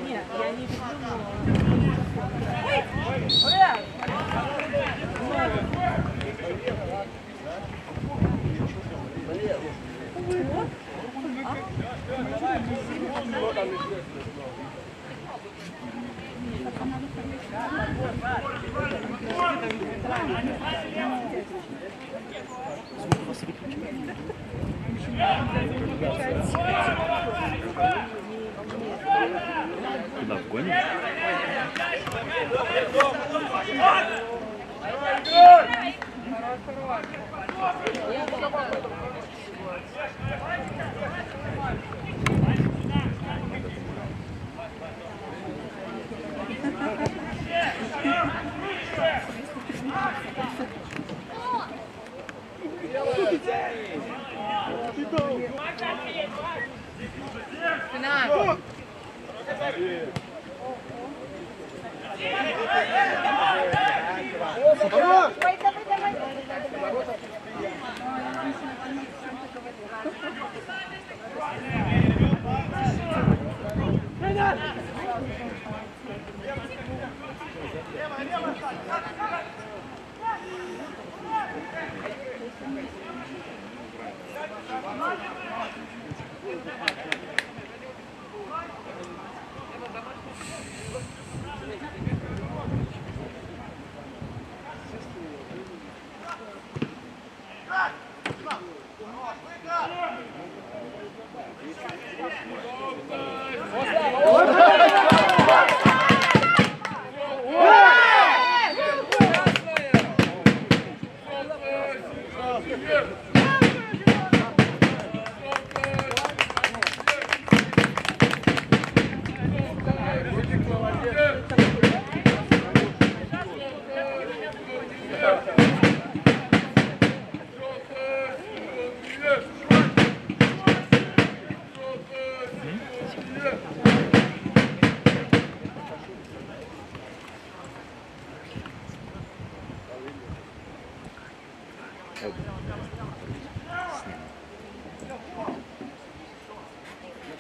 Нет, я не Куда вгонишь?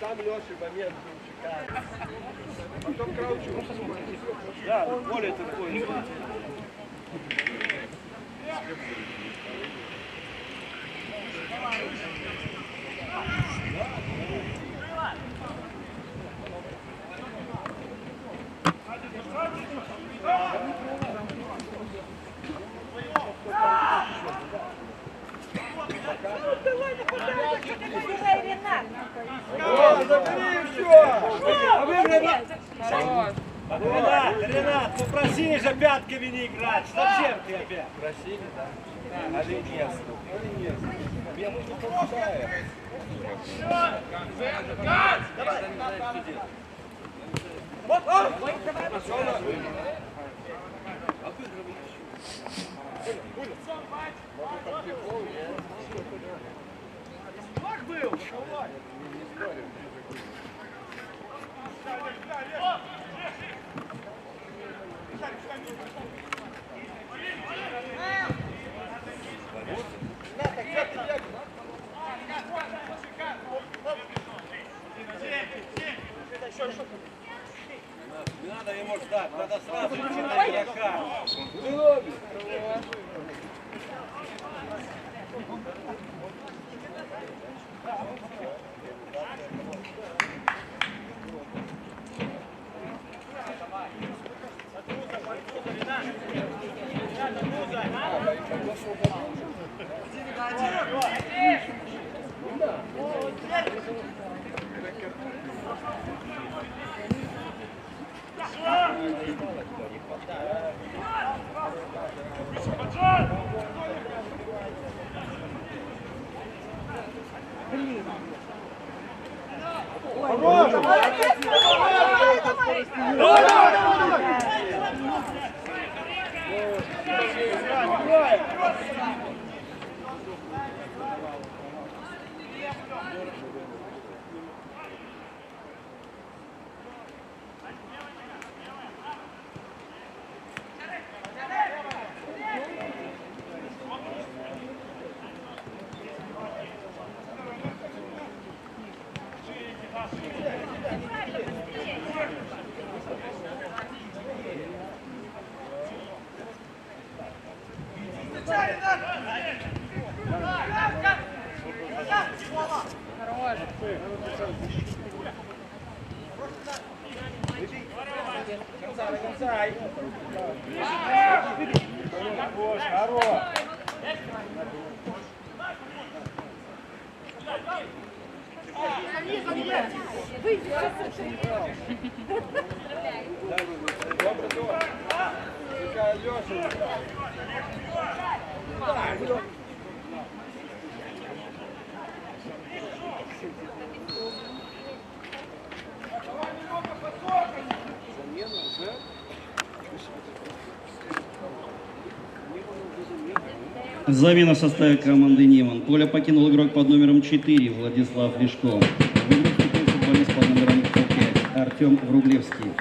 Там Леша момент был шикарный. Потом Краучев. Да, более такой. Ренат, попроси же пятками не играть. Зачем ты опять? Просили, да? А Ленес? Я нужно помогаю. Как был? Не надо ему ждать, надо сразу идти на игрока. Замена в составе команды «Неман». Поле покинул игрок под номером 4 Владислав Лешко. В игру вступил футболист под номером 5 Артем Вруглевский.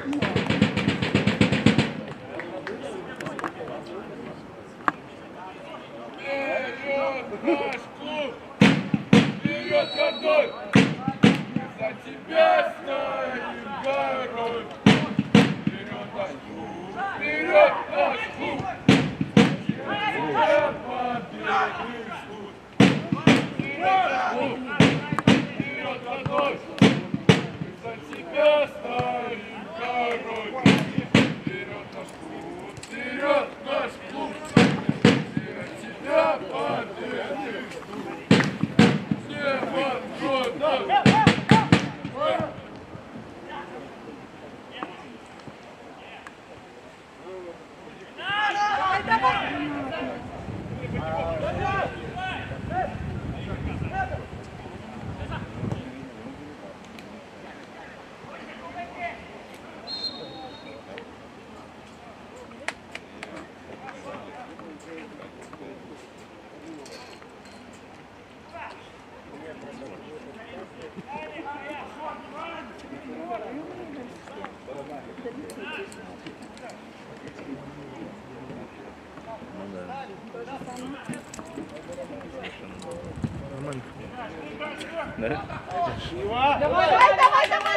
Да? Давай, давай, давай!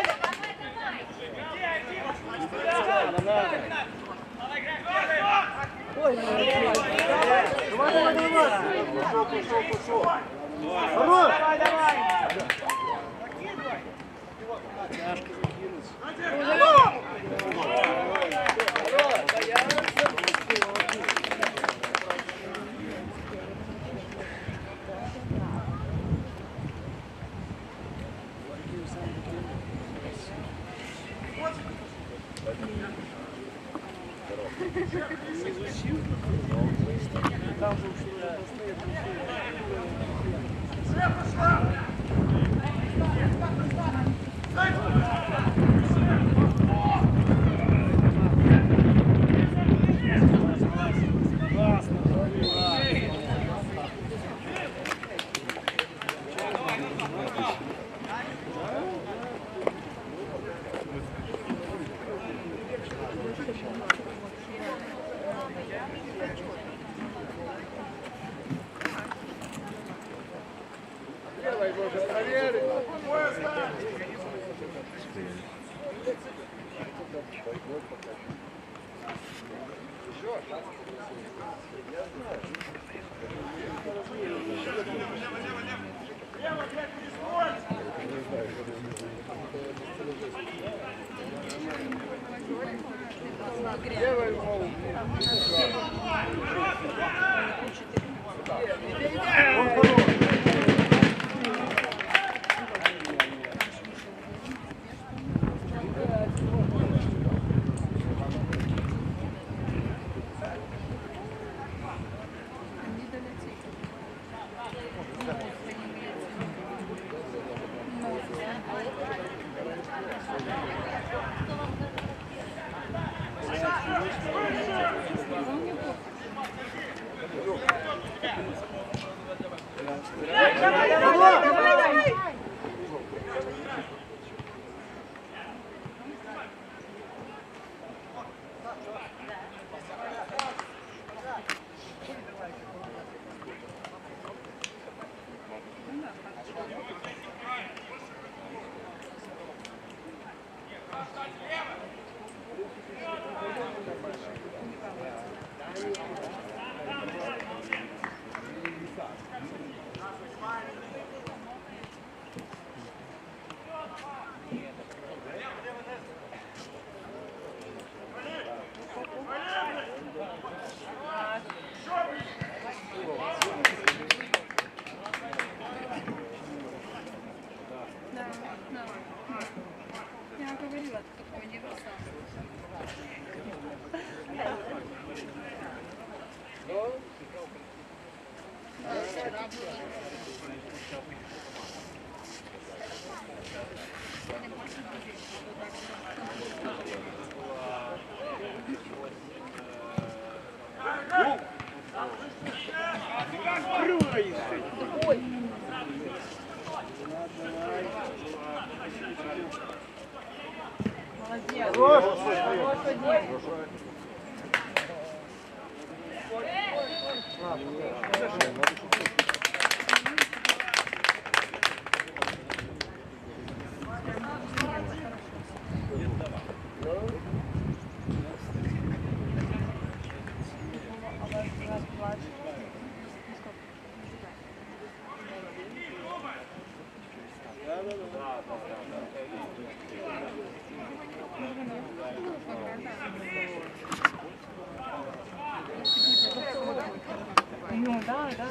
Ну, да, да.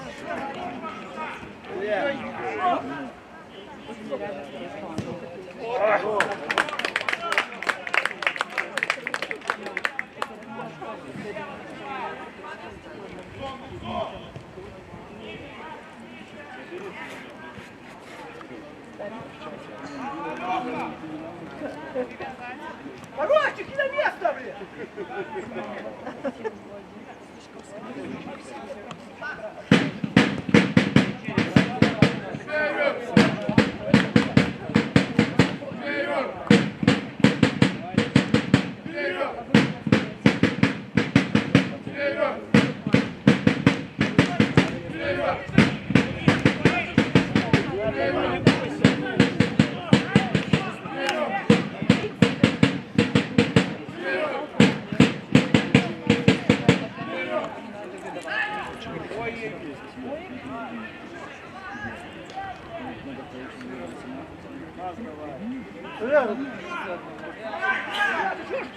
Порочек, на место, блин!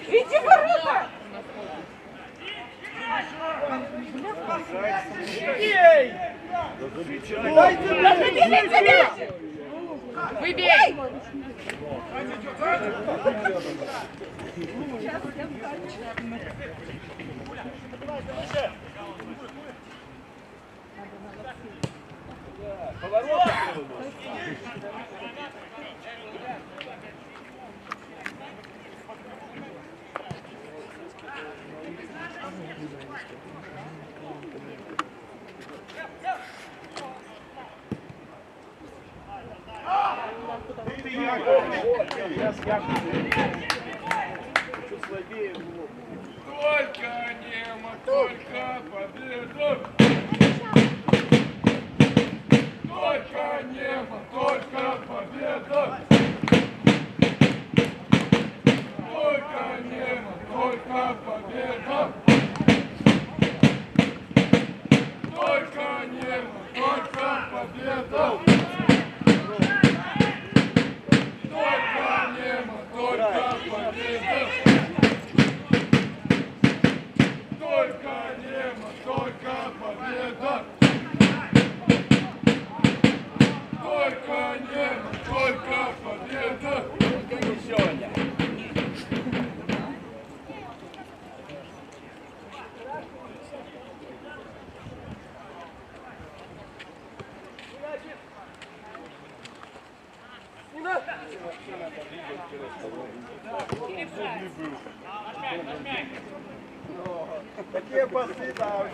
Иди в ворота! Ей! Забери тебя! Выбей! Только Нема, только победа! Только Нема, только победа! Только Нема, только победа! Только Нема, только победа! Только Нема, только победа! Только Нема, только победа! Только Нема, только победа! Такие пасы, да.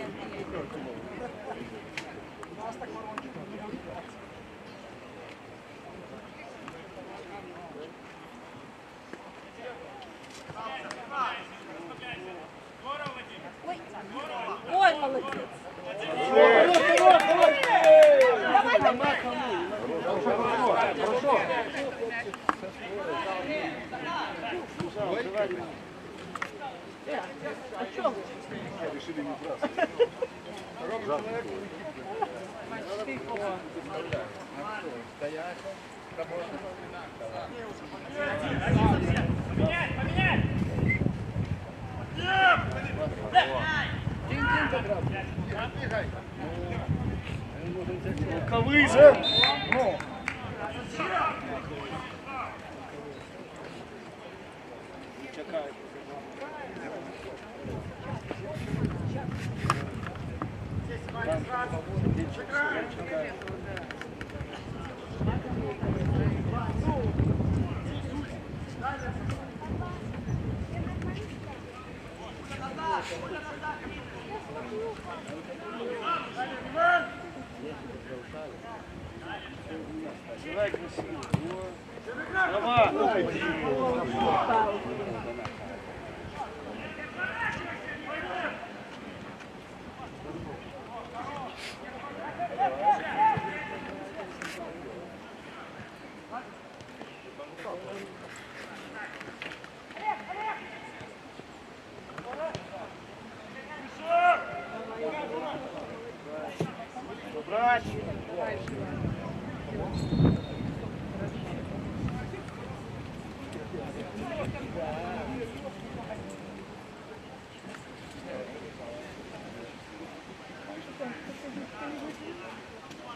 Ой, молодец! Давай, давай! Колыжа!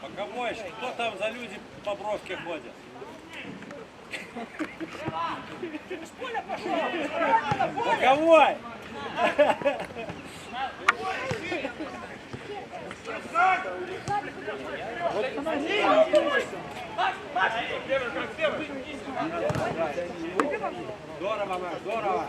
Боковой, кто там за люди по бровке ходят? Боковой! Здорово, Маш, здорово!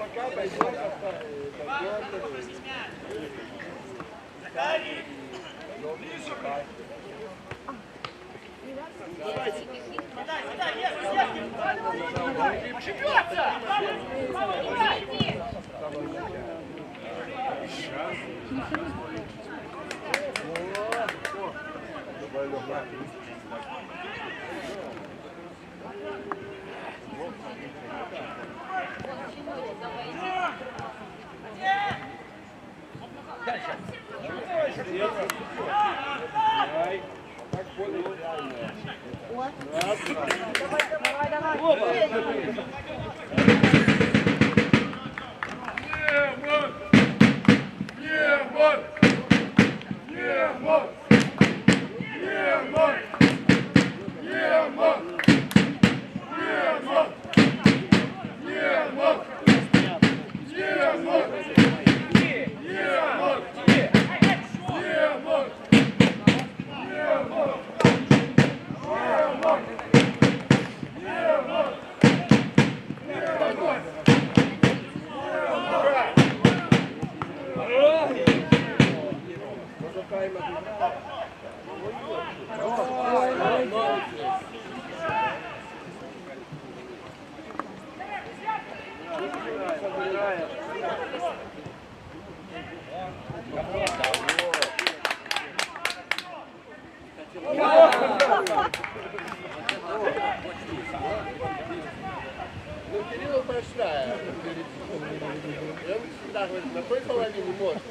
Ну, Кирилл большая. И он всегда говорит, на той половине можно,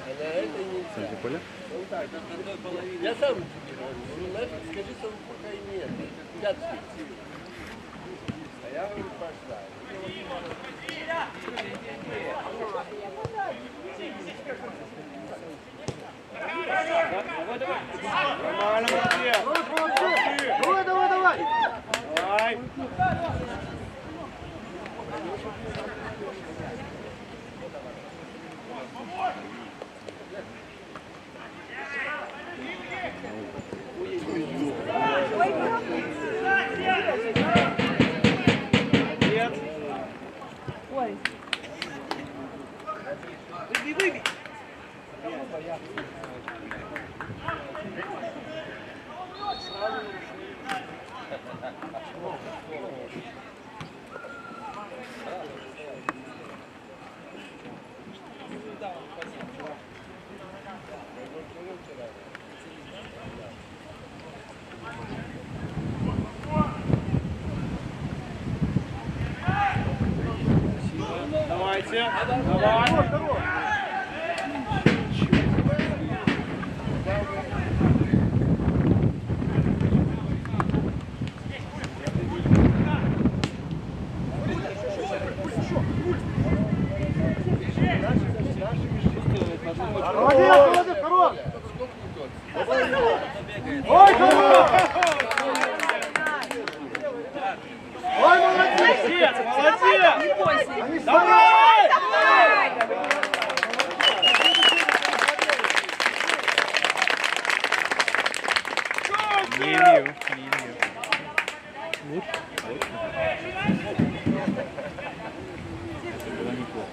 а на этой нельзя. Он так. Я сам тебе говорю, нафиг, скажи, что пока и нет. Пятки. А я говорю, большая. Нормально, Давай! Давай! Нет. Ой. Выбей! Давайте, давай. Молодец, хорош! Ой, хорош! Ой, молодец! Молодец! Не бойся. Давай! Давай! Не имею, не имею. Это было неплохо.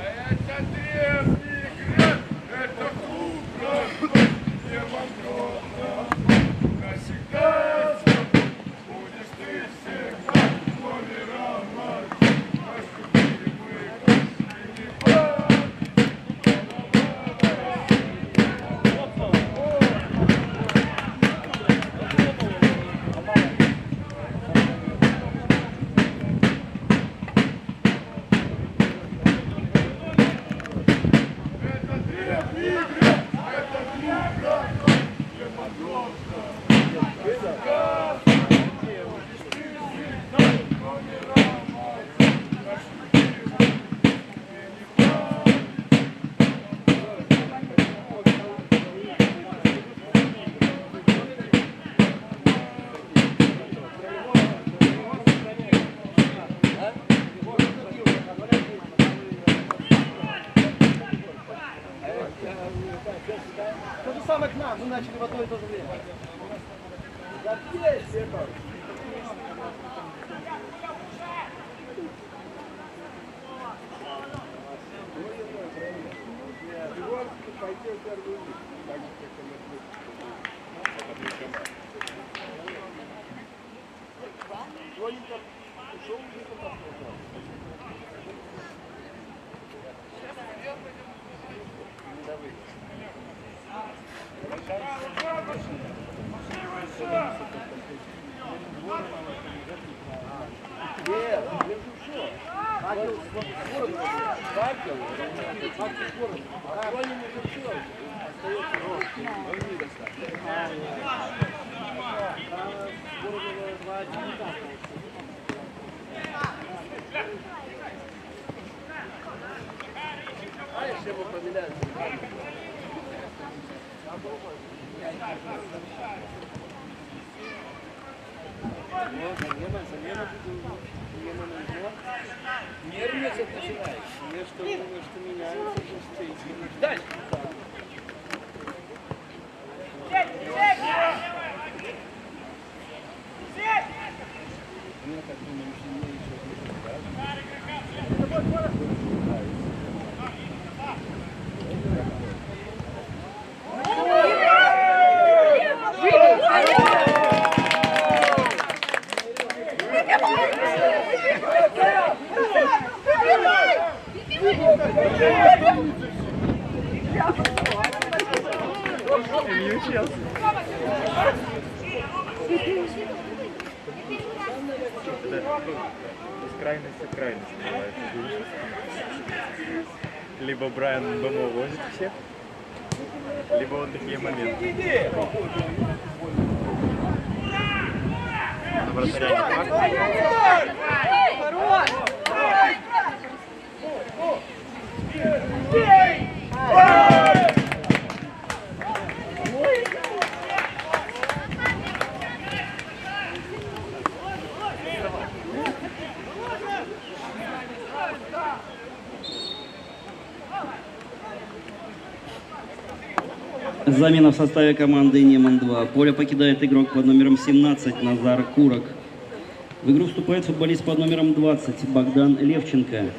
Это древний грех, это клуб, не вопрос. Навсегда будешь ты всегда номером один. Наступили мы, и не пора. То же самое к нам, мы начали в одно и то же время. А еще мы поменяем. Нервничать начинаешь. Мне что думаю, что меняется, что стоит. Дальше. Из крайности в крайность бывает. Либо Брайан дома возит всех, либо вот такие моменты. На вратаря не так. Замена в составе команды Неман-2. Поле покидает игрок под номером 17 Назар Курок. В игру вступает футболист под номером 20 Богдан Левченко.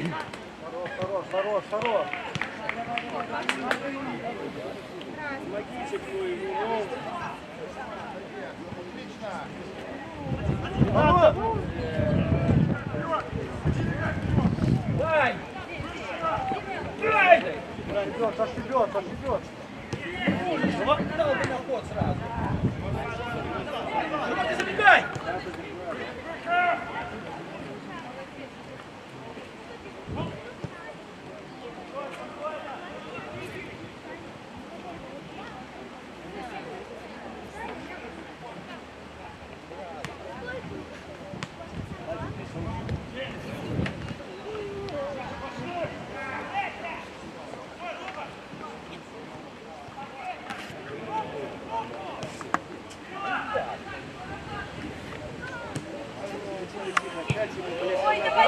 Хорош. Помогите ему. Дай! Ошибет. Вот дал бы на ход сразу. Забегай! Ой, давай.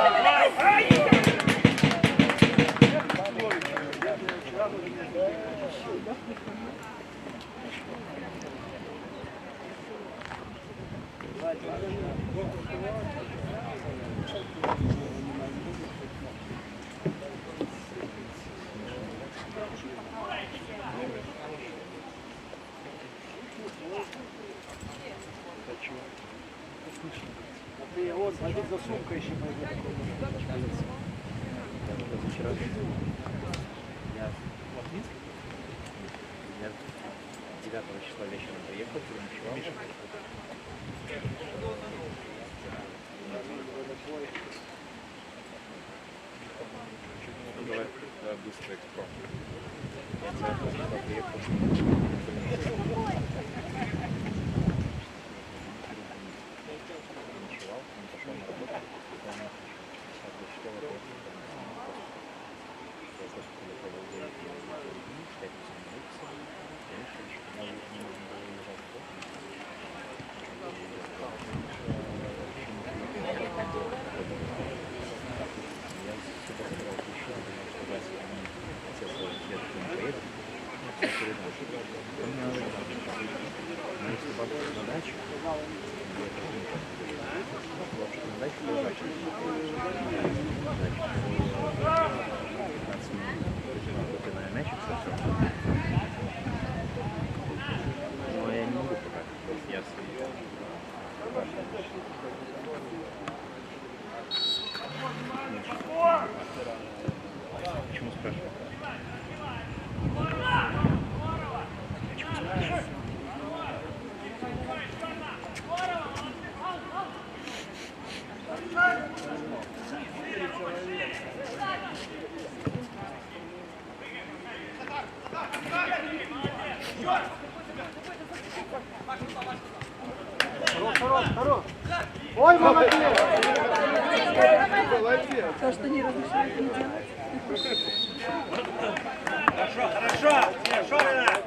Ты вот, ходить за сумкой еще пойдет. Я 9 числа вечером приехал, переночевал. Давай быстро экспромт. Я 9 числа приехал. Переночевал, он пошел на работу. Но я не могу пока. Я почему спрашиваю? Хорош. Ой, молодец! То, что не разрешают не делать. Хорошо, Ренат!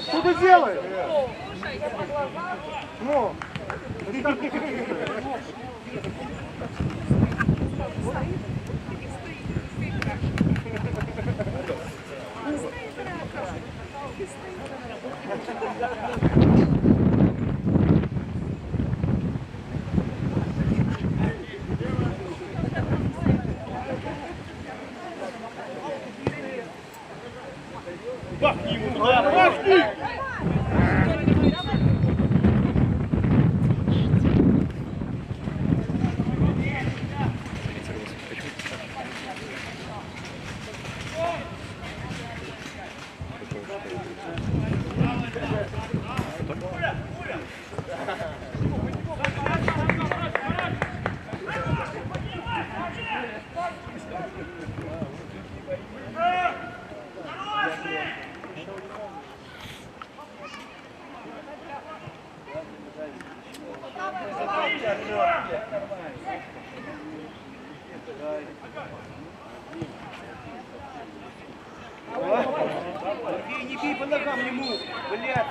Что ты делаешь? Ну, бахни ему туда, бахни! Не бей по ногам ему, блядь.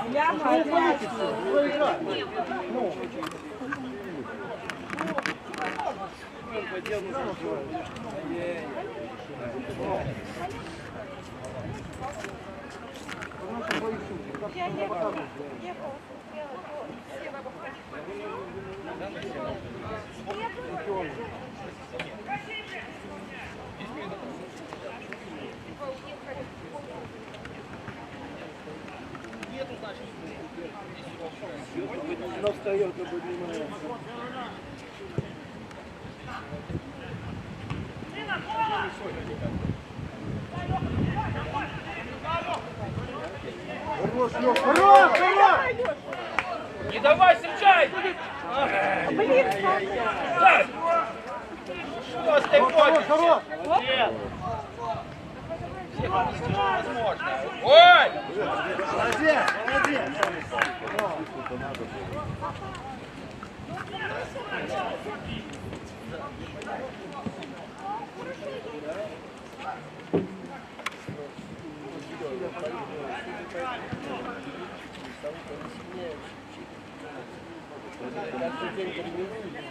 Она встает, но поднимается. Хорош, Лёх, хорош, хорош! Не давай, встречай! Что с тобой? Хорош, хорош! Ой! Молодец, молодец! Каждый день тренируюсь.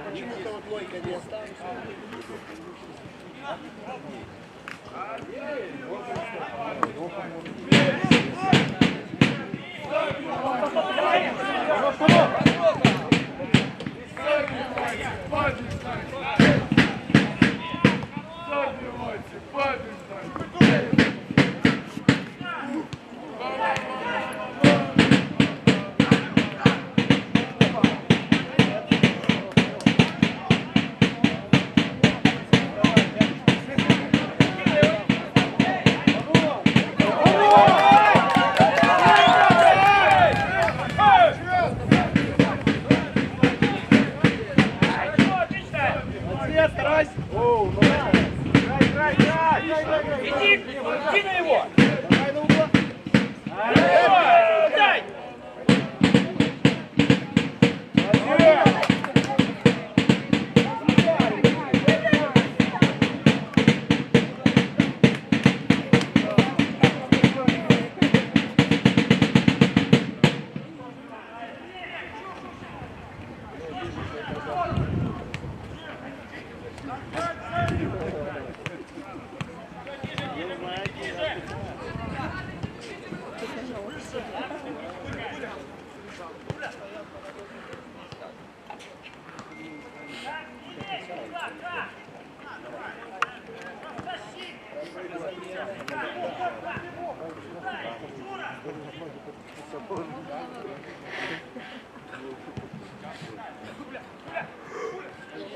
Почему-то вот лойка не осталась. Старайся! Иди на его! Давай на угол! Дай!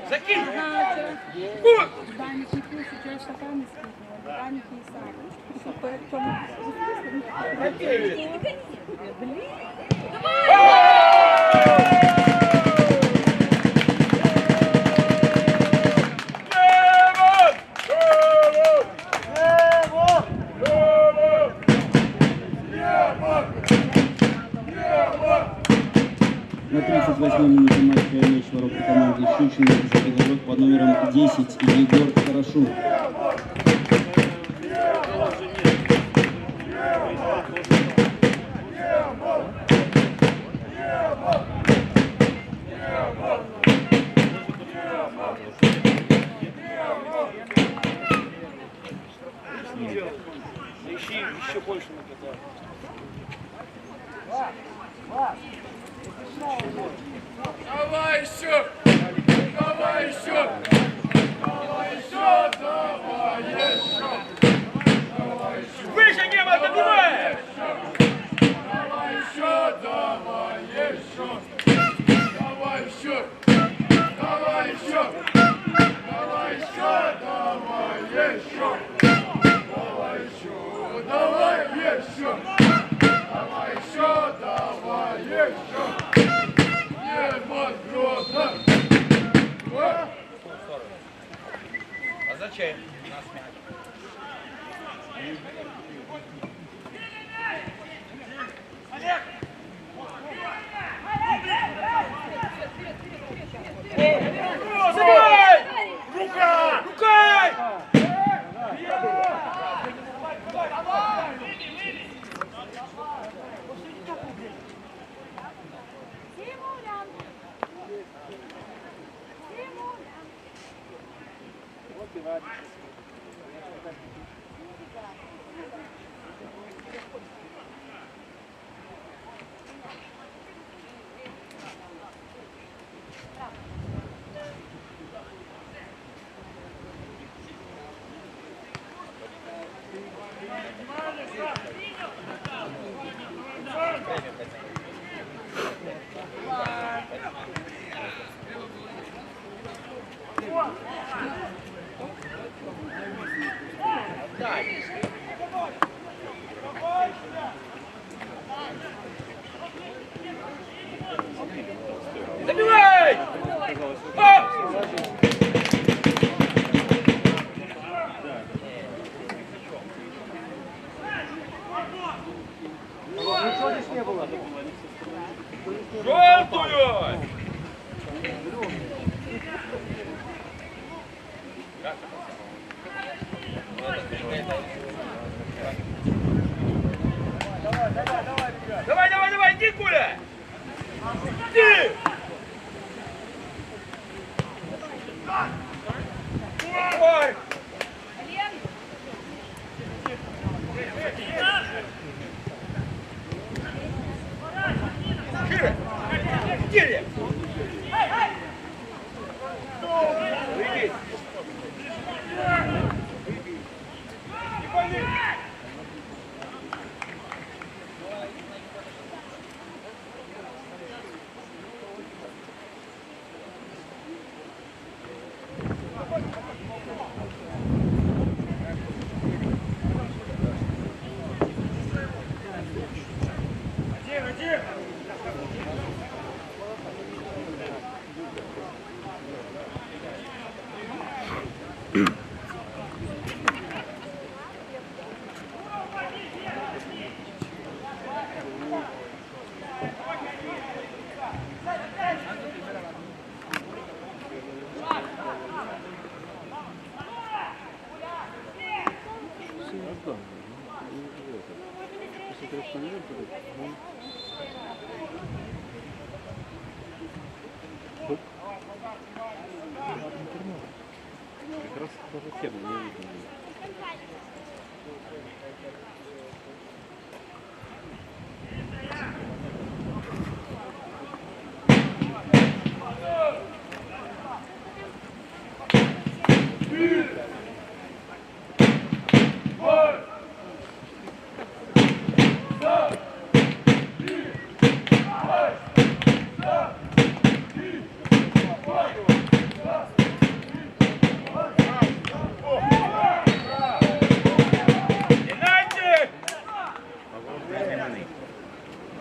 Закинь! Даник не пил, сейчас стаканы скидывал. Даник не сам. Поэтому... Блин! На 38-й минуте матча мяч в воротах команды Щучина забил игрок под номером 10 Егор Хорошук. Ищи еще больше накатать. Давай еще! Давай еще! Давай еще! Давай еще! Давай еще! Выше небо добивай! Давай еще! Давай еще! Давай еще! Давай еще! Давай еще! Давай еще! Давай еще! Давай еще! Давай еще! Желтую! Давай, давай, давай, иди, Куля! Иди! Ой! Шире! Иди! Выйди! И пойди!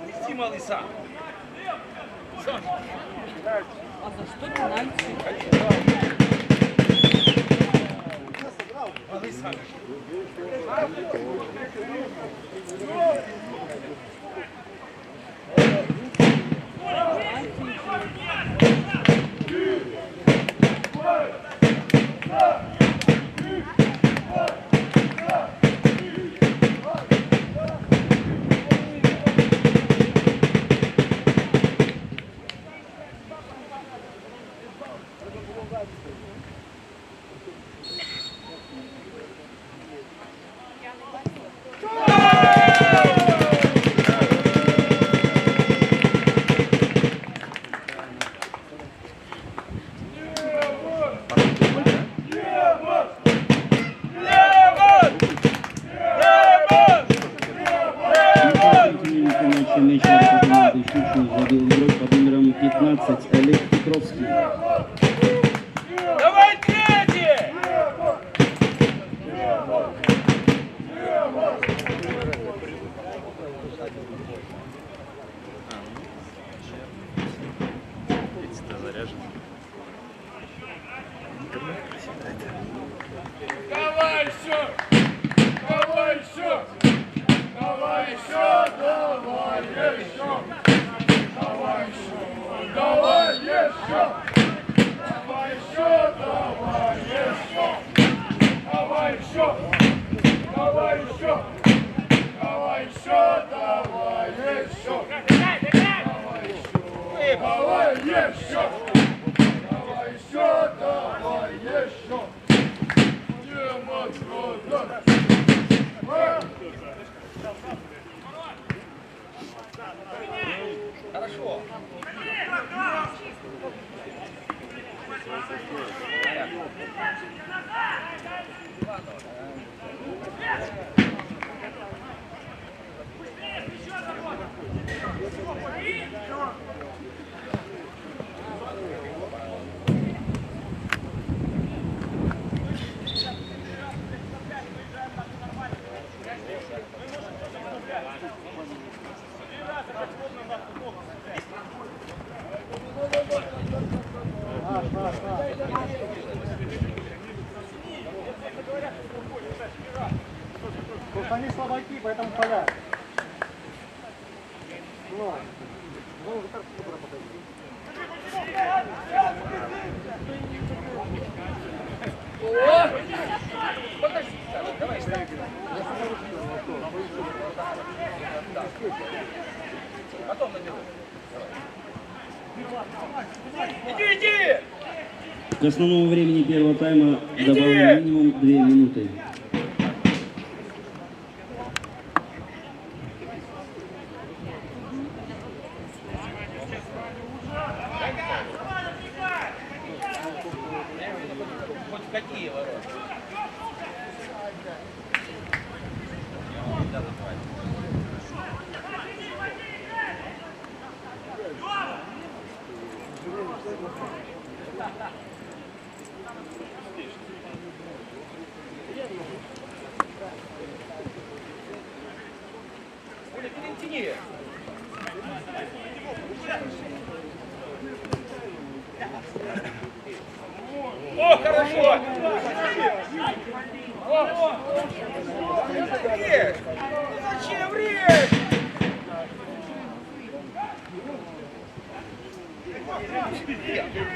Неси, малый, сам. А за что пенальти? Малый, сам. Мяч команды Щучину забил игрок под номером 15 Олег Петровский. Давай, третий! Давай еще! Давай еще! Давай еще! Давай еще! Давай еще! Давай еще! Давай еще! Давай еще! Давай еще! Давай еще! Давай еще! Давай еще! Давай еще! Давай еще! Давай еще! Хорошо. Иди, иди! К основному времени первого тайма добавлено минимум 2 минуты. Хоть в какие ворота? Оля, перетяни. О, хорошо! О! Режь! Ну зачем режь? Зря, зря.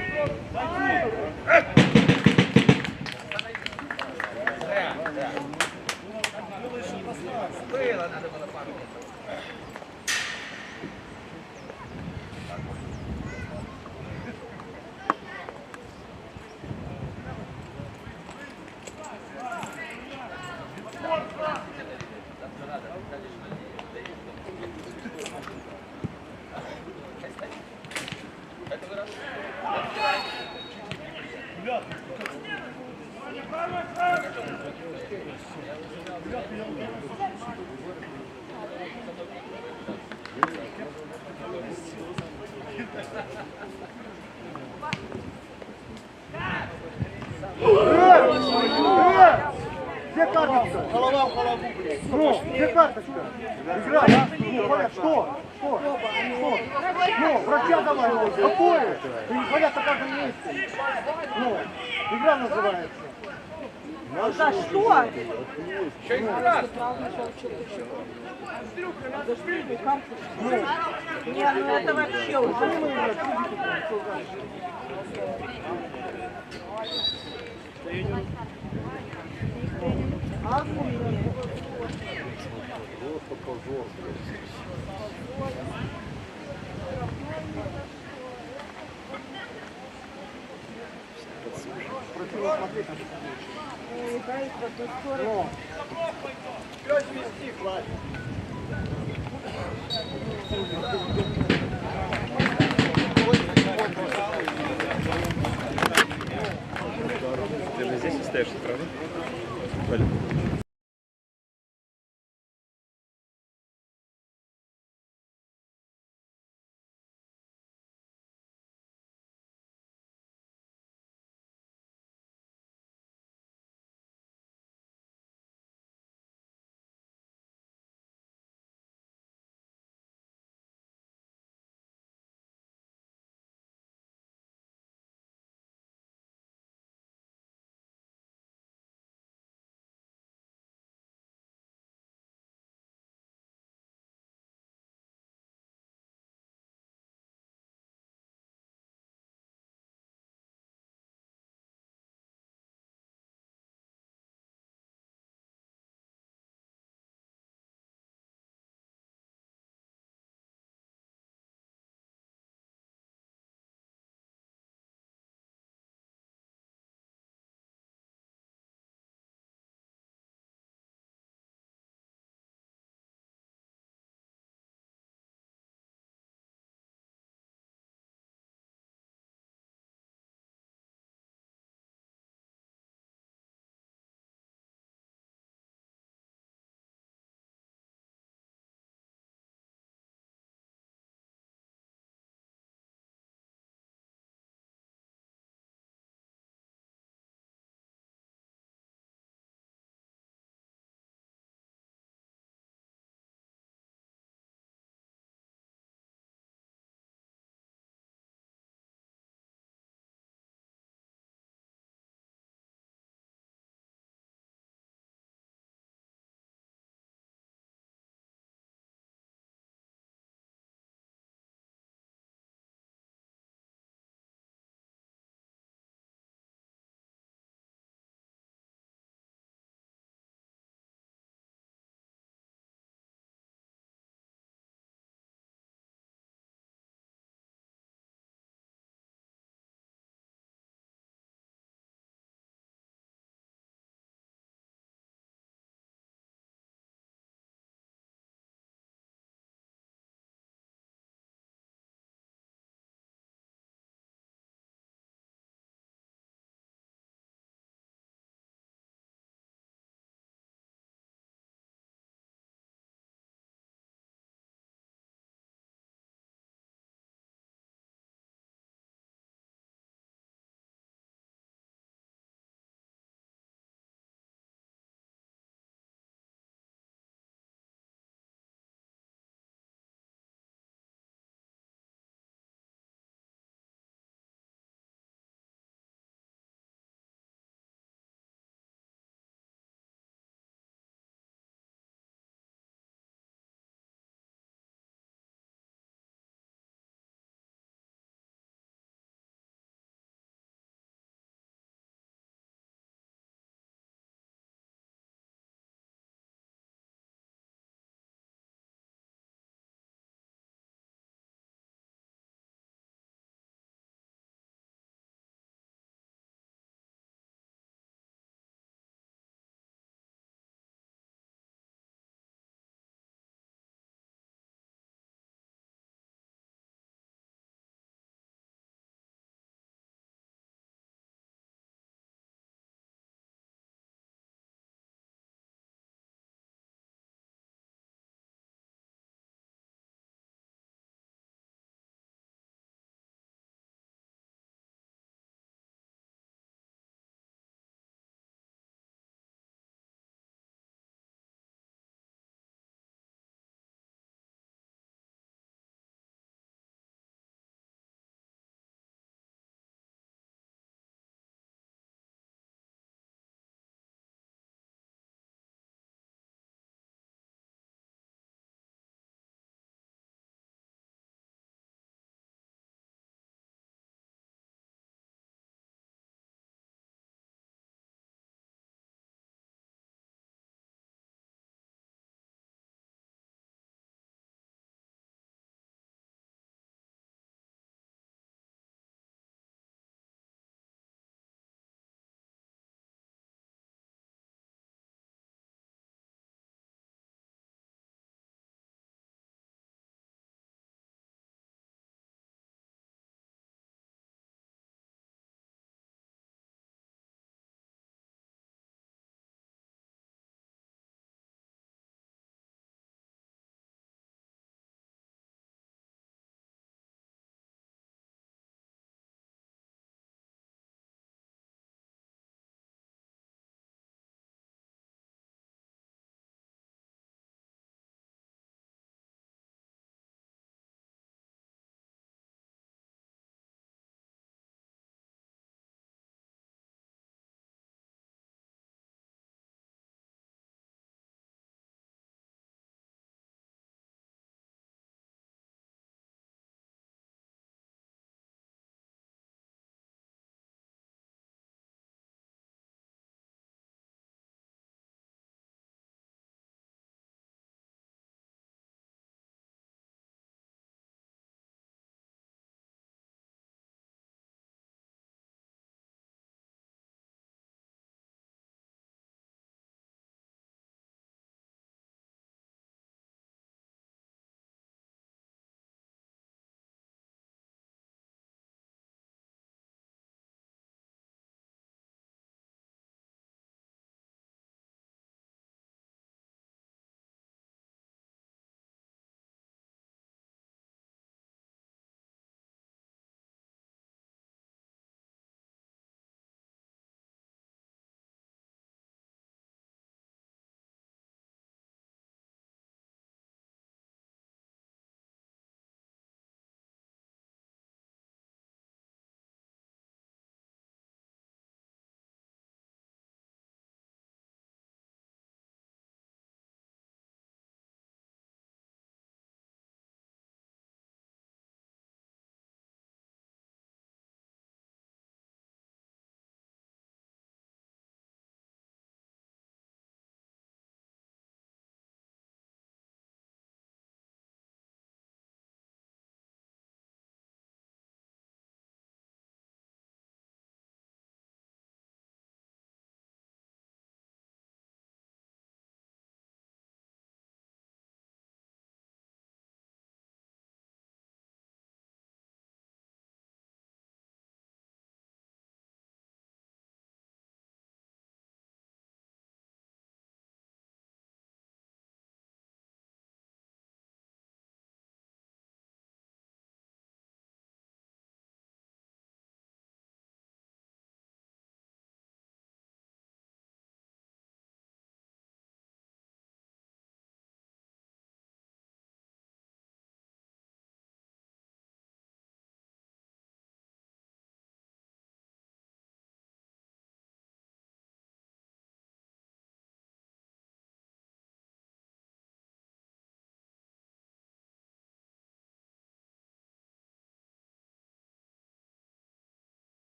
Было, надо было пару. Где карточка? Голова в голову, блядь. Ну, где карточка? Игра, да? Ну, Коля, что? Что? Что? Ну, врача давай. Какое? Ты не ходят на каждом месте. Ну, игра называется. За что? Еще и раз. Не, ну это вообще уже. Пёс вести, хватит. Ты же здесь остаешься, правда? Коля.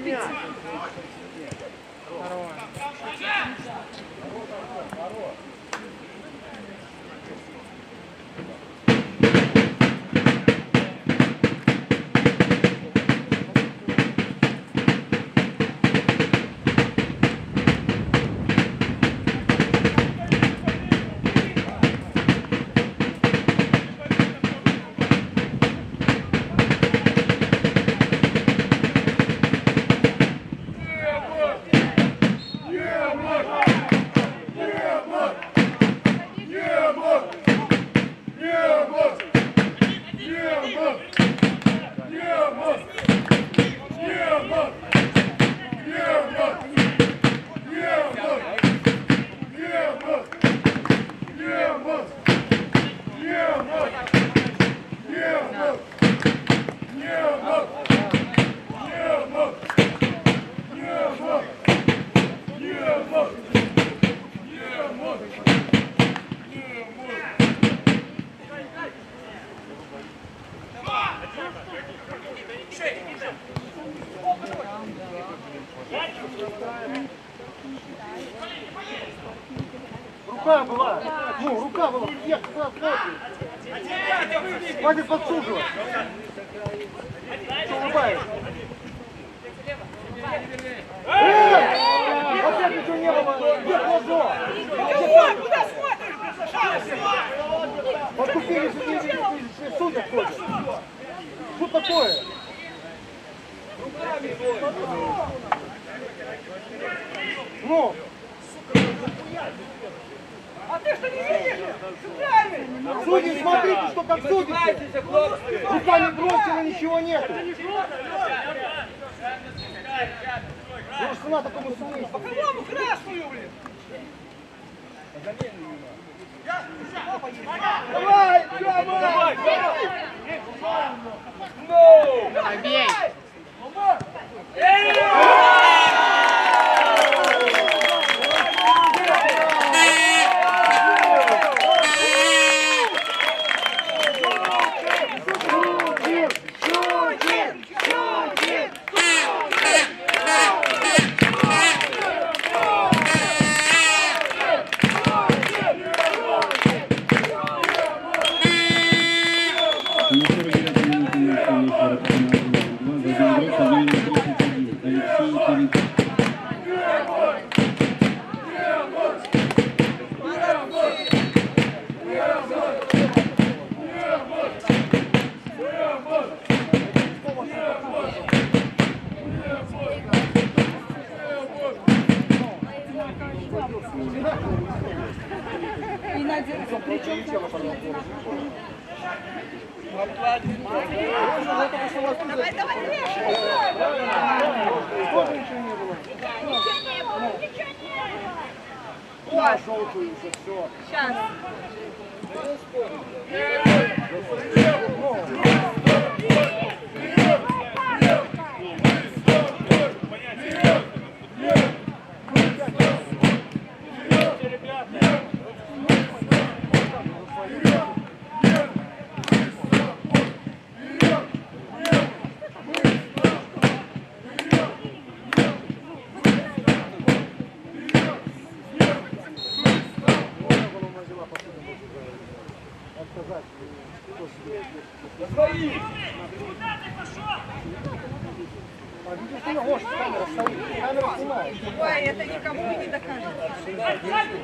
Випить. Рука была. Ну, рука была. Нет, хватит подсуживать. Что улыбаешься? Опять ничего не было. Где глаза? Куда смотришь? Подкупили судьи ходят. Что такое? Ну! А ты что не видишь? Центральный! Судьи, смотрите, что как судите! Рука не бросила, ничего нету! Ну, цена такому судейству. Кому красную, блин? Давай, давай! Ну! Побей. На 49 минуте начала игрок под номером 31 Алексей Кириков. И Надя. Давай, давай, Тоже ничего не было. Да, желтую уже, все. Сейчас. А видишь, ты можешь, камера стоит, камера снимает. Ой, это никому не докажет.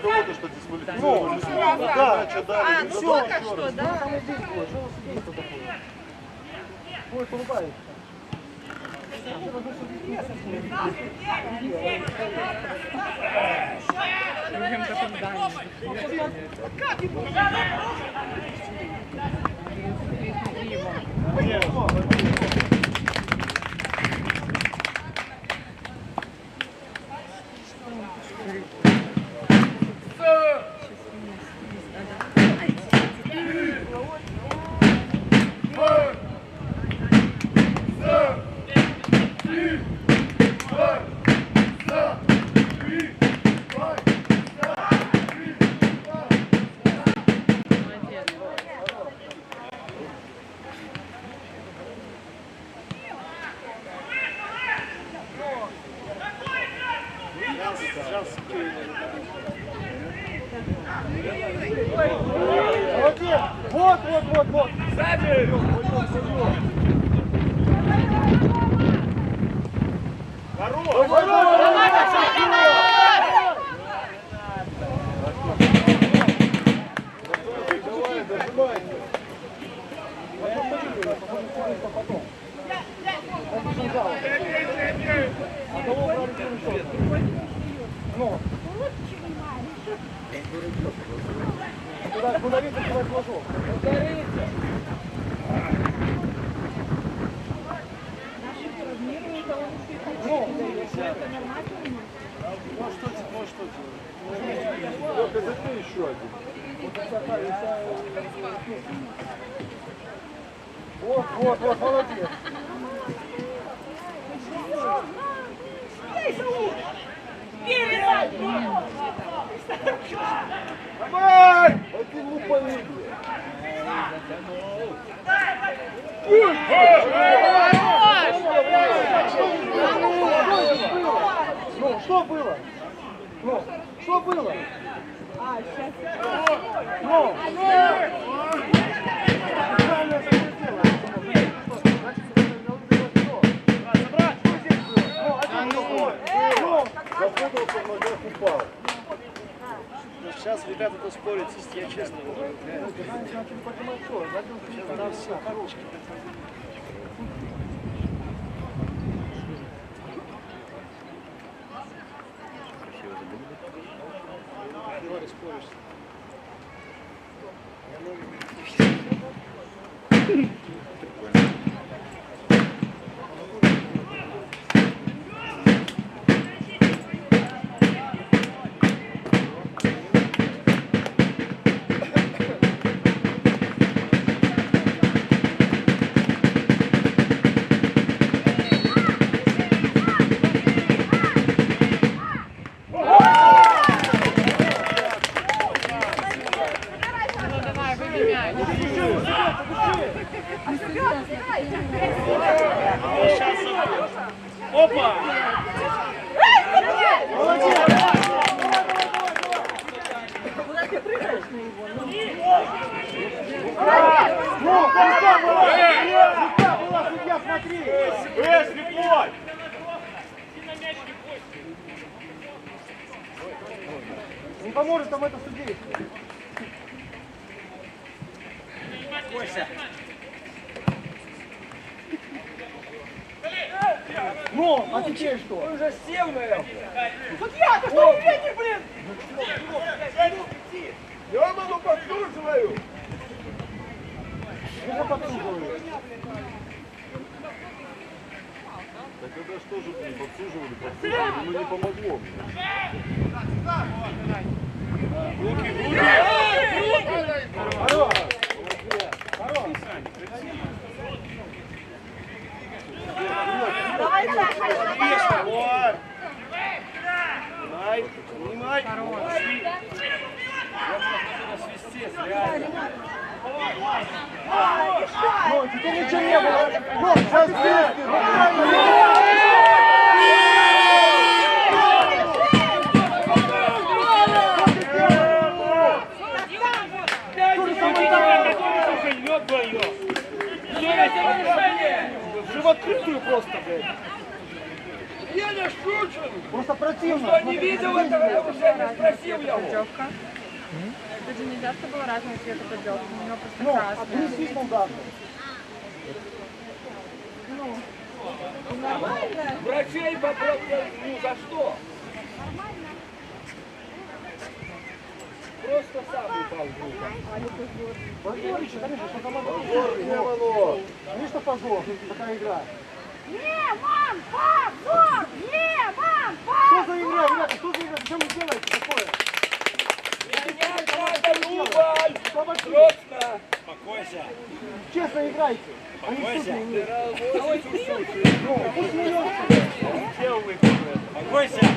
Кого-то что дисквалифицировали. А, ну только что, да? Самое здесь будет, что судейство такое? Будет улыбается. Молодец! Вот, вот, вот, вот! Сзади! Куда забивать флажок? Вот, вот, вот, молодец. Давай! Один лупаный. Ну, что было? Ну, что было? Ну, запутался в ногах, упал. Сейчас ребята-то спорят, я честно говорю. Сейчас там все хорошки. Говори, споришь. Опа! Ну, когда была? Когда была, судья, смотри. Слепой! Не поможет там это судейство. Ну, а теперь что? Он уже сел, наверное. Судья, ты что едешь, блин? Я могу подслушиваю. Я подсуживаю. Так это что же не подсуживали, но не помогло. Хорош. Давай, Саша, Вот. Снимай, снимай. Ну, теперь ничего не было. Ну, сейчас В открытую просто, блядь. Я не шучу. просто противно. Кто не видел этого, я уже не спросил его. Тут же нельзя, чтобы было разного цвета подделки. У него просто Ну, красная. один свистнул даже. Нормально? Врачей попробовали, ну за что? Просто сам упал в руку. Позорище, конечно, что команда позор. Конечно, позор, такая игра. Не, мам, пап, мам, не, мам, пап. Что за игра, ребята, что за игра? Зачем вы делаете такое? Меня надо, Любаль! Помогите. Срочно! Честно играйте. Они в суд не имеют. Ну, пусть смеется. Спокойся.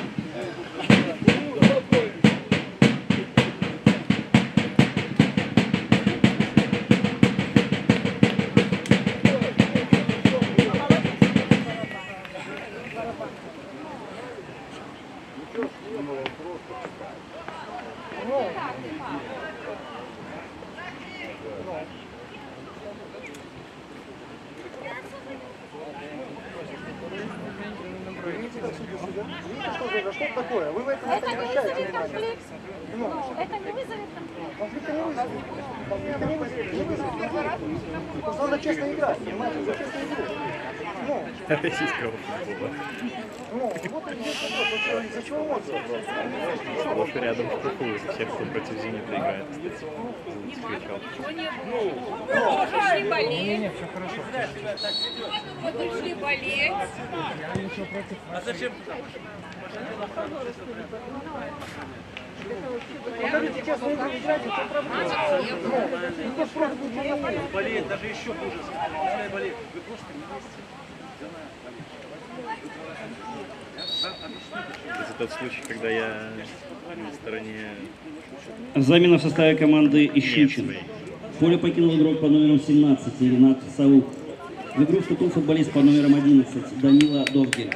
Видите, что это такое? Вы в этом не обращаете внимания. Это не вызовет конфликт. Конфликта не вызовет. Конфликта не вызовет. Просто надо честно играть, понимаете, за честную игру. Ну, Российского футбола. ну, вот и идет вопрос. За чего эмоции? Сплошь и рядом штрафуют всех, кто против «Зенита» играет, кстати. Встречал. Пришли болеть. Вот пришли болеть. А зачем? Покажите честную игру, играйте, в чем проблема? Ну, кто ж против будет Болеет даже еще хуже. Пускай болеет. Вы просто не Это тот случай, когда я на стороне... Замена в составе команды Ищучин. Поле покинул игрок под номером 17 Ренат Саук. В игру вступил футболист под номером 11 Данила Довгель.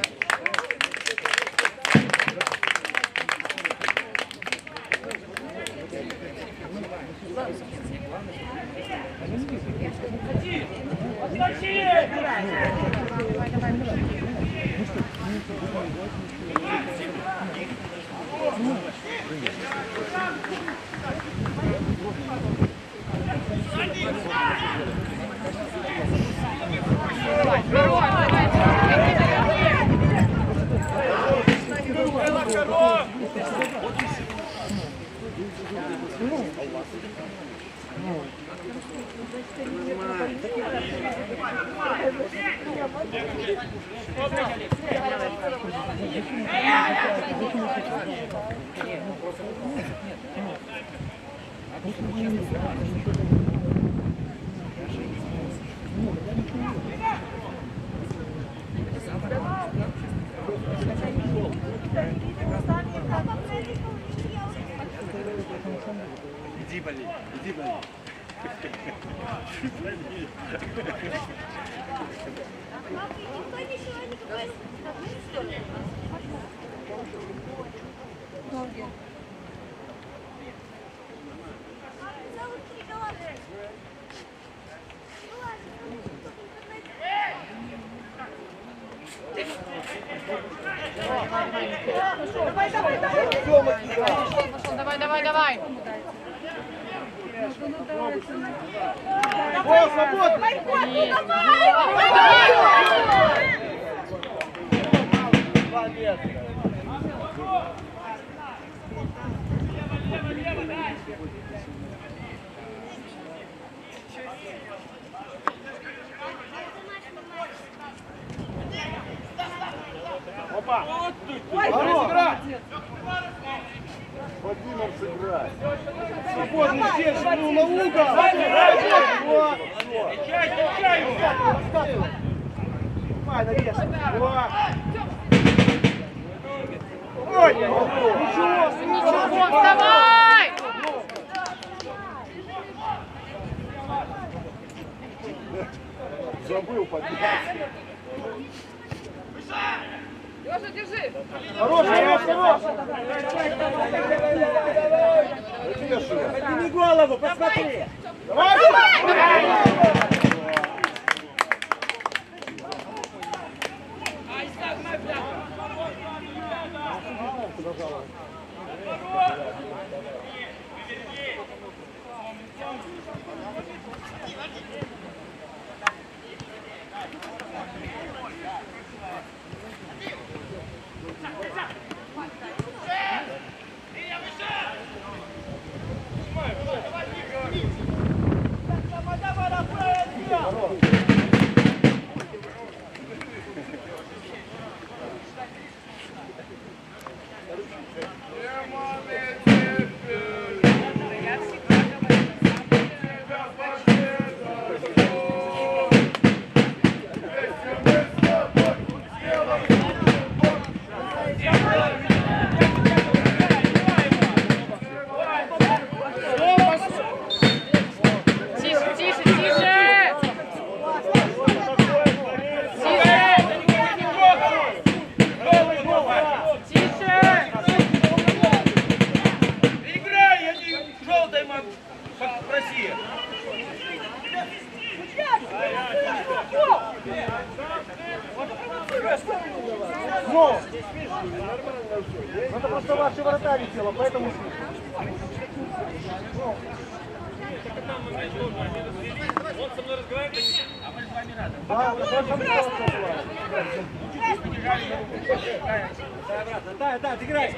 Иди болей, иди болей. Давай, давай, давай. О, свободно! Опа! Сыграть! Владимир, сыграть! Свободно здесь, ну, на угол! Вот! Чай, чай! Давай, навес! Вот! Ой! Ничего! Ничего, вставай! Забыл подняться! Леша, держи! Хорош, хорош, хорош! Подними голову, посмотри. Давай, давай, давай! Ну, это просто ваши врата летело, поэтому... Он со мной разговаривает, а мы с вами рядом. Да, это ситуация была. Да, отыграй.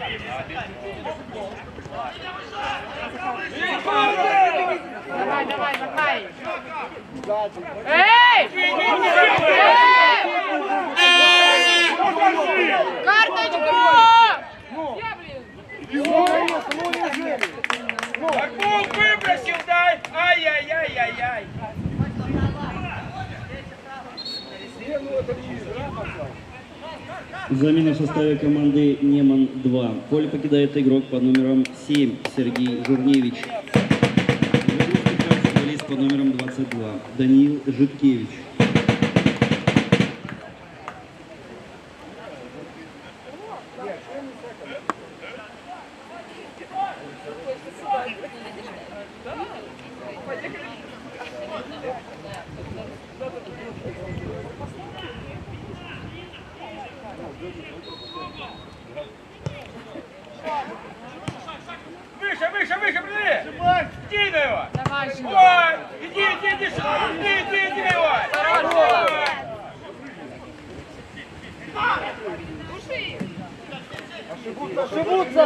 Давай, давай, давай. Эй! Карточку! Я, блин. Арбуз выбросил, дай! Ай-яй-яй-яй-яй! Замена в составе команды Неман-2. Поле покидает игрок под номером 7 Сергей Журневич. Выступает футболист под номером 22 Даниил Житкевич. Выше, выше, выше, приди! Иди на его! Давай, Жень. Ой! Иди на его! Ой! Ошибутся!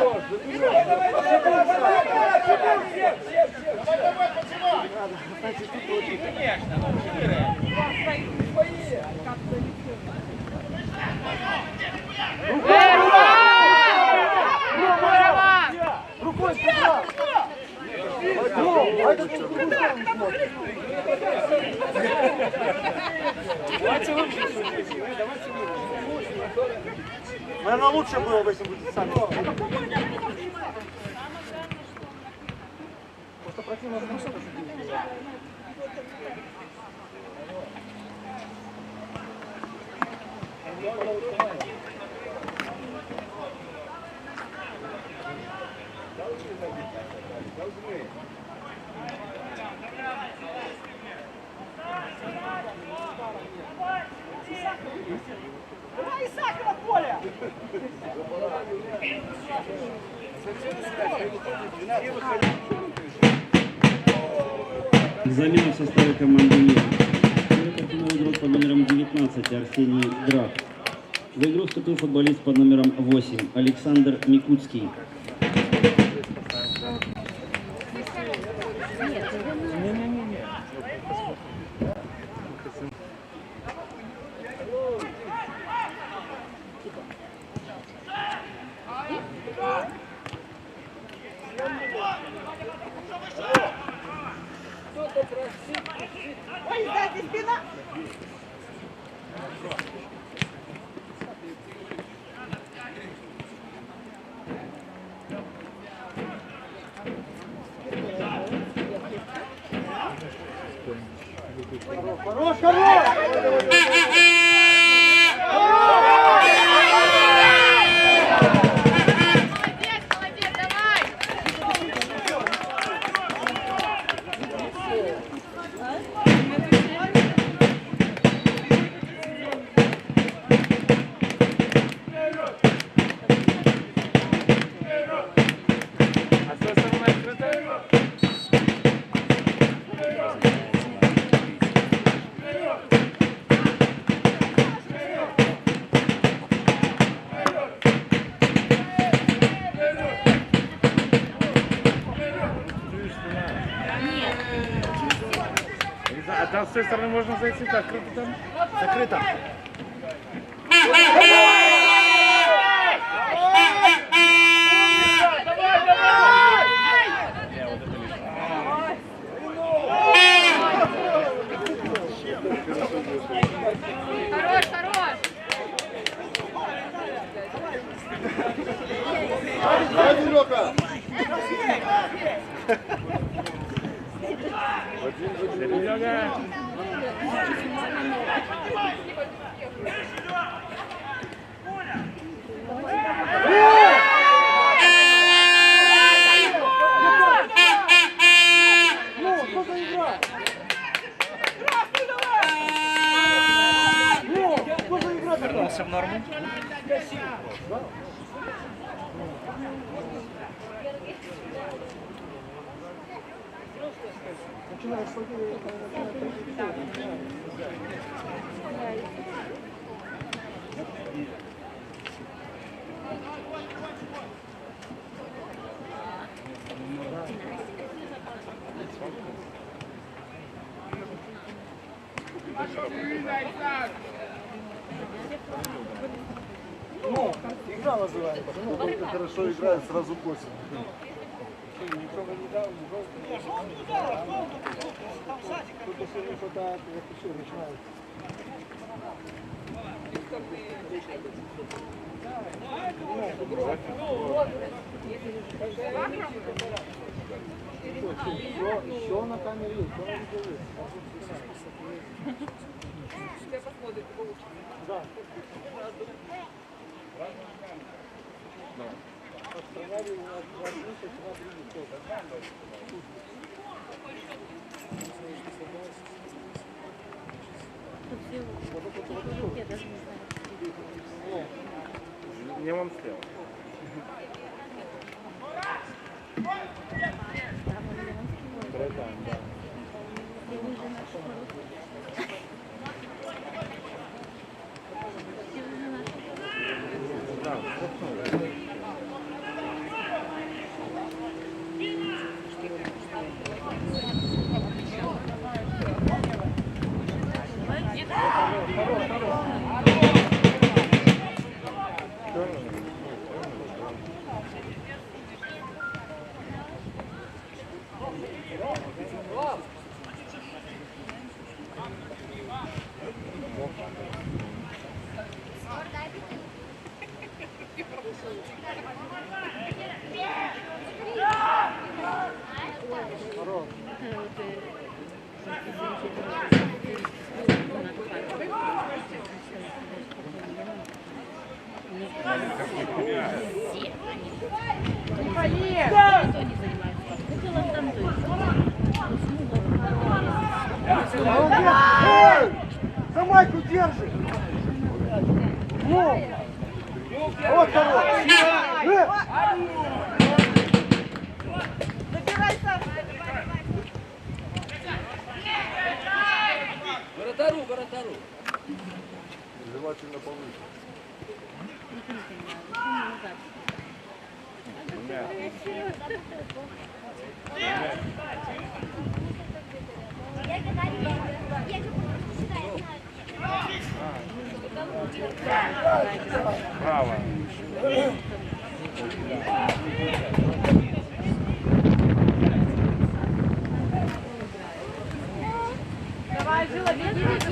Конечно, ну, четыре. Эй, Роман! Рукой сюда! Ну, а это не в другую сторону смотрит. Наверное, лучше было бы, если бы ты сами. Просто противно знать, Давай, Исакова, поле! Замена в составе команды Неман. Поле покинул игрок под номером 19 Арсений Граф. В игру вступил футболист под номером 8 Александр Микутский. Ой, сзади спина! Хорош, хорош! Молодец, молодец, давай! А с той стороны открыто? А там с той стороны можно зайти, так круто там? Закрыто. Хорош, хорош! Сзади, Лёка! Серега! Ну, что за игра? Ну, что за игра такая? Все в норму. скосил. Начинаешь ну, игра называется. Ну, только хорошо играет, сразу просит. Тут если не хватает, это все начинает. Все на камере есть, все на видео есть. Да. Отстраняли от одну, на другую. Не вам слева. Братан, да. За майку держи! Ну! Вот хорош! Вратару. Желательно повыше. Право. Давай, Жила, беги.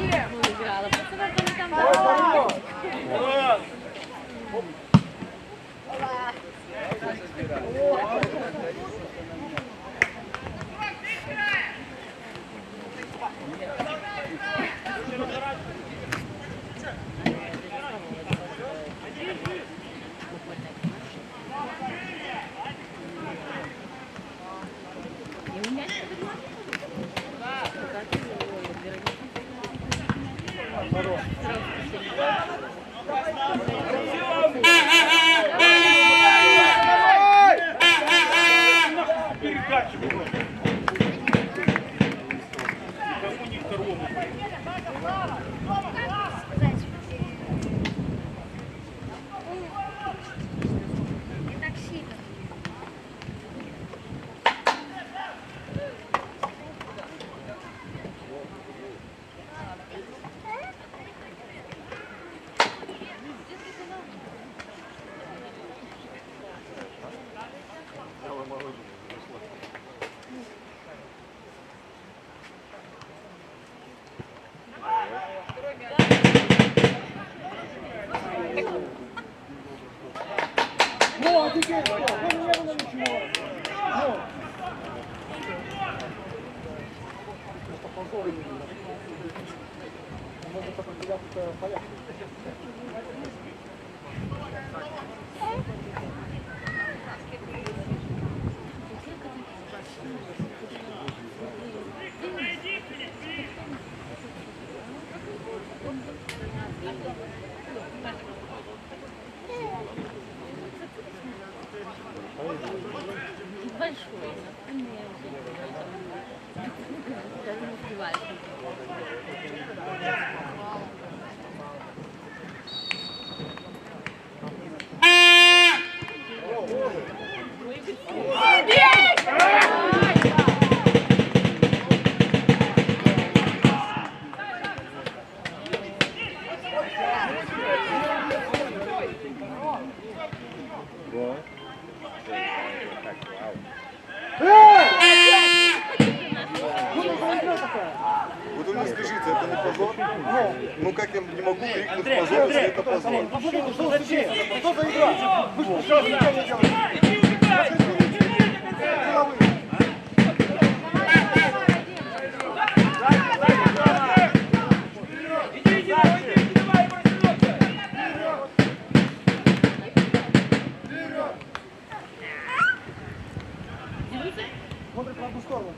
Ну, а теперь что? Ну, не было ничего. Ну. Это позор именно. Может сопротивляться порядку. большой. Даже не успеваешь. Вот вы мне скажите, это не позор? Ну как я не могу крикнуть позор, если это позор? Что зачем? Что за игра? Вы что делаете? Смотрит в одну сторону.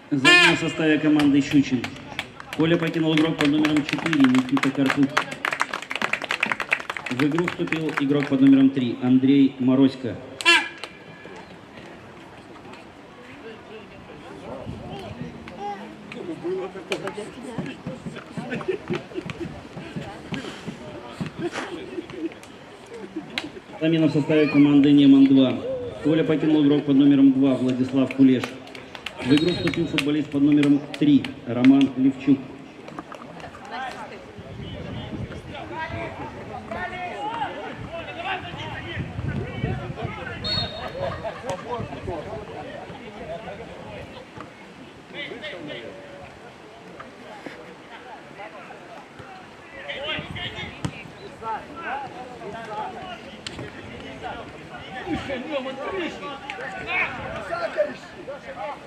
Замена в составе команды Щучин. Поле покинул игрок под номером 4 Никита Карпук. В игру вступил игрок под номером 3 Андрей Морозько. Замена в составе команды Неман-2. Поле покинул игрок под номером 2 Владислав Кулеш. В игру вступил футболист под номером 3 Роман Левчук.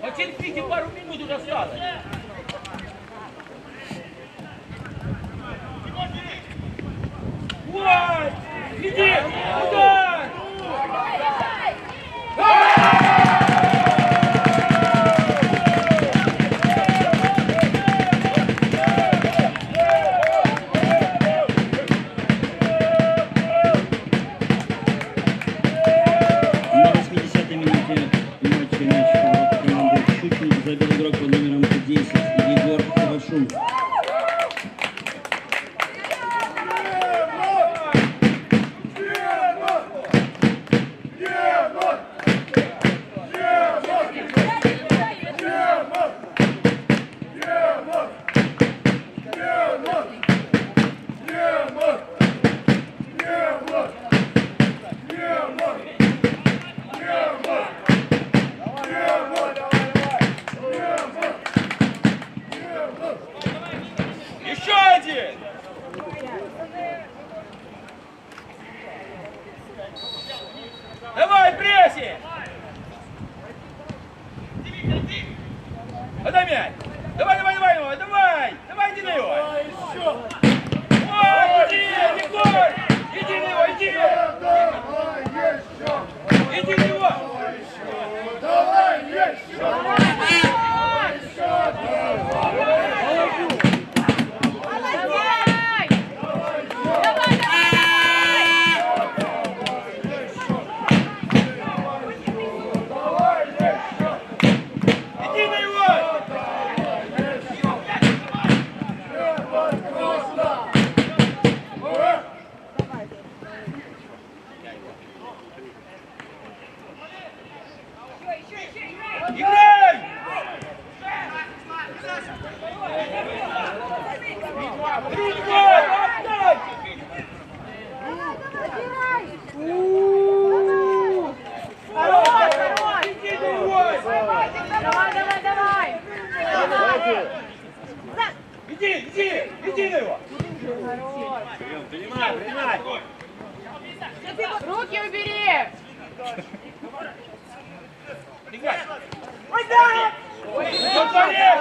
Потерпите, пару минут уже осталось. Ой! Иди! Удар! На 80-й минуте матча мяч команды Щучин забил игрок под номером 10 Егор Хорошун. Отдай мяч! Давай, давай, давай, давай, давай! Давай, иди на него! Ой, иди, Егор! Иди на него, иди! Иди на него! Давай еще! Иди на него! Играй! Играй! Отдай! Иди на него! Давай, давай, давай! Иди на него! Принимай, принимай! Руки убери! Играй! Что творишь?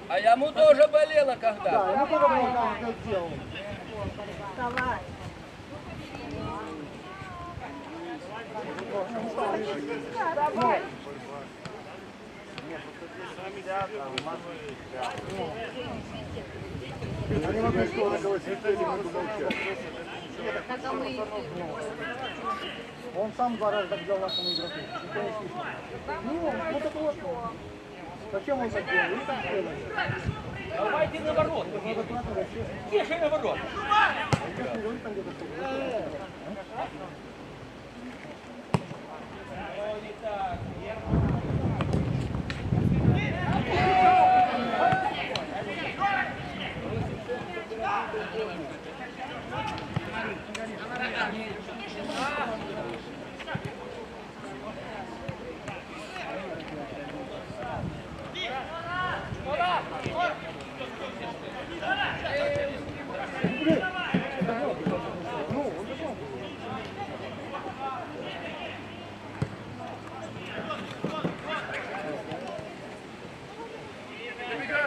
А ему тоже болело когда? Ну, только он сделал. Давай. Давай. Я не могу что говорить, не могу молчать. Он сам 2 раза так делал нашему игроку. Никто не слышит. Ну, вот это вот. Зачем он так делает? И так делает. Давайте на ворот! Тише на ворот!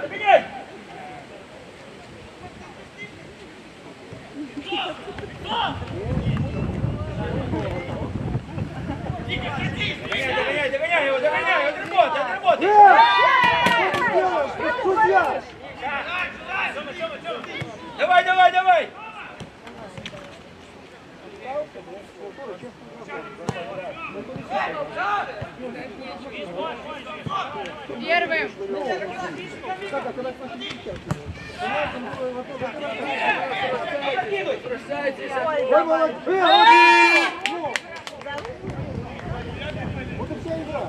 Забегай! Догоняй его, отработай! Судья! Давай! Первым. Ой, молодец! Вот и вся игра.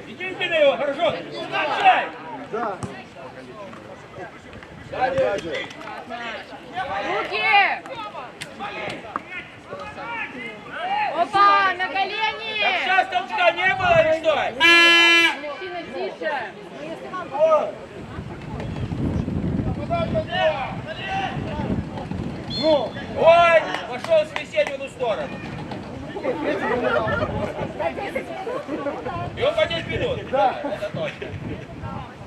Иди на его, хорошо! Встречай! Да. Руки! Опа, на колени! Так сейчас толчка не было или что? Мужчина, тише! Ну, Ой, пошел с весенней в одну сторону. И он по 10 минут. Да, это точно.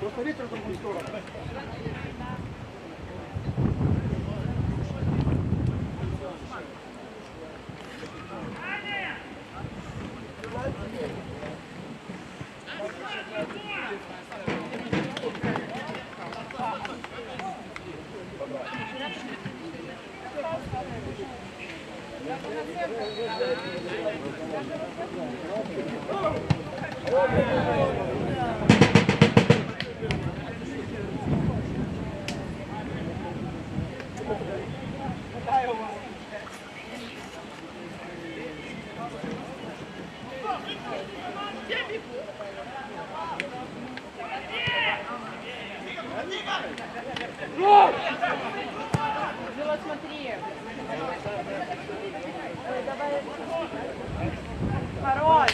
просто ветер в другую сторону. Вот смотри. Давай. Хорош.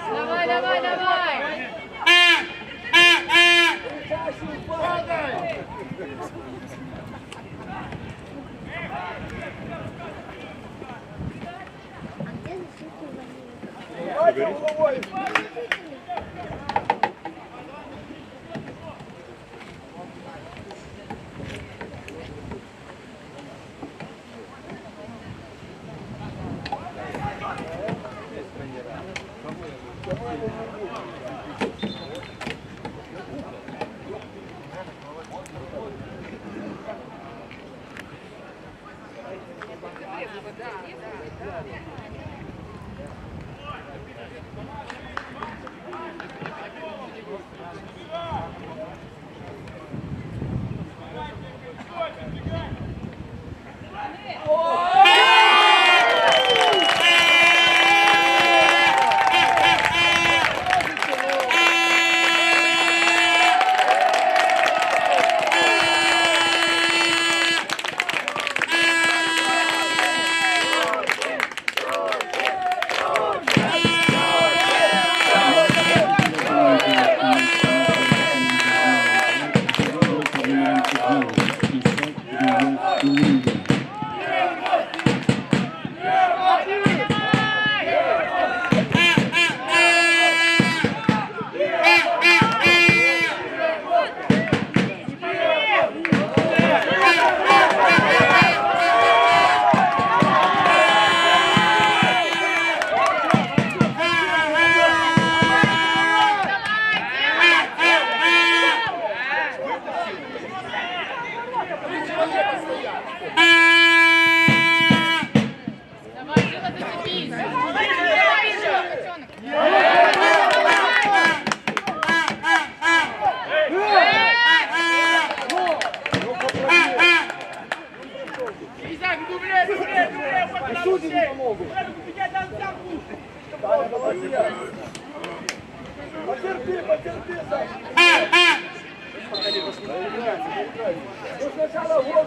Давай, давай, давай. Судьи не помогут. Потерпи, потерпи, Саша. Ну сначала вот.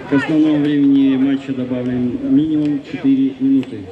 К основному времени матча добавим минимум 4 минуты.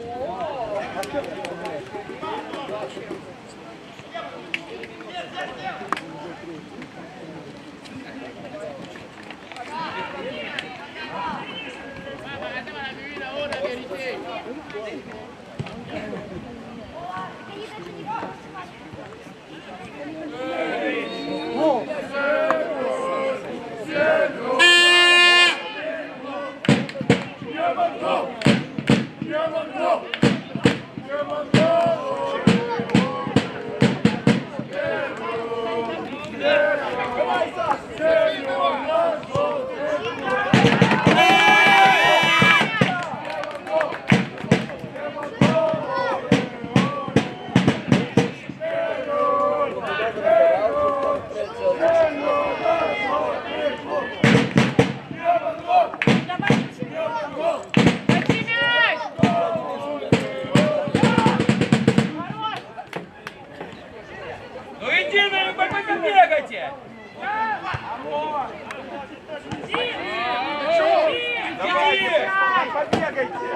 Иди на него, побегайте! Сорян, последний матч.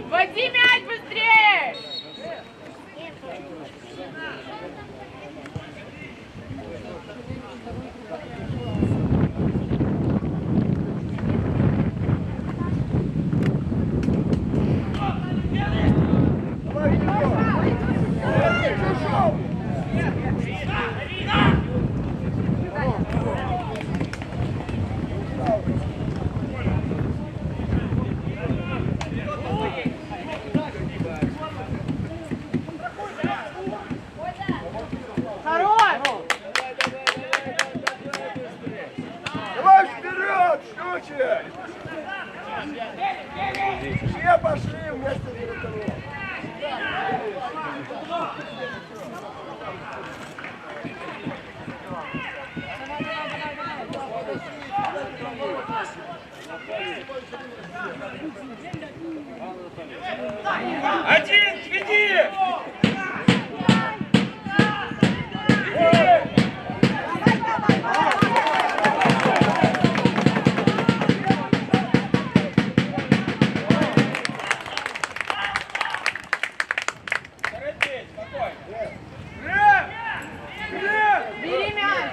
Води мяч быстрее! Давай вперед, щучек! Все пошли вместе с вратарем. Один, веди! Бери мяч.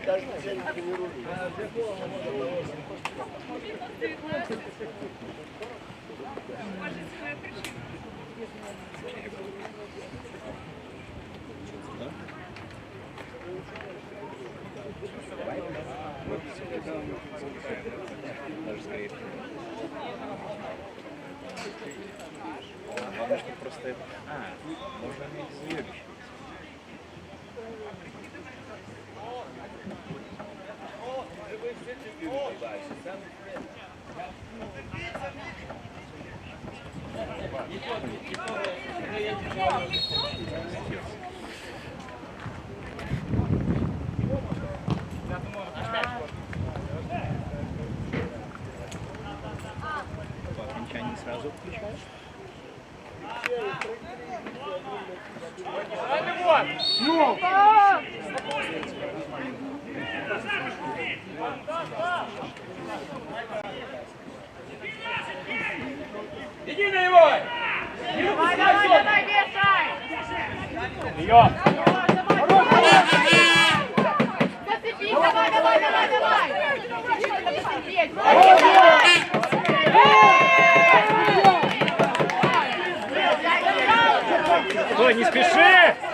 Каждый день тренируюсь. Даже скорее. Главное, что просто это... можно иметь заебище. По окончании сразу включаешь? Иди на него! Давай, давай, давай, вешай. Ее! Зацепись, давай, давай, давай, давай. Есть. Стой, не спеши!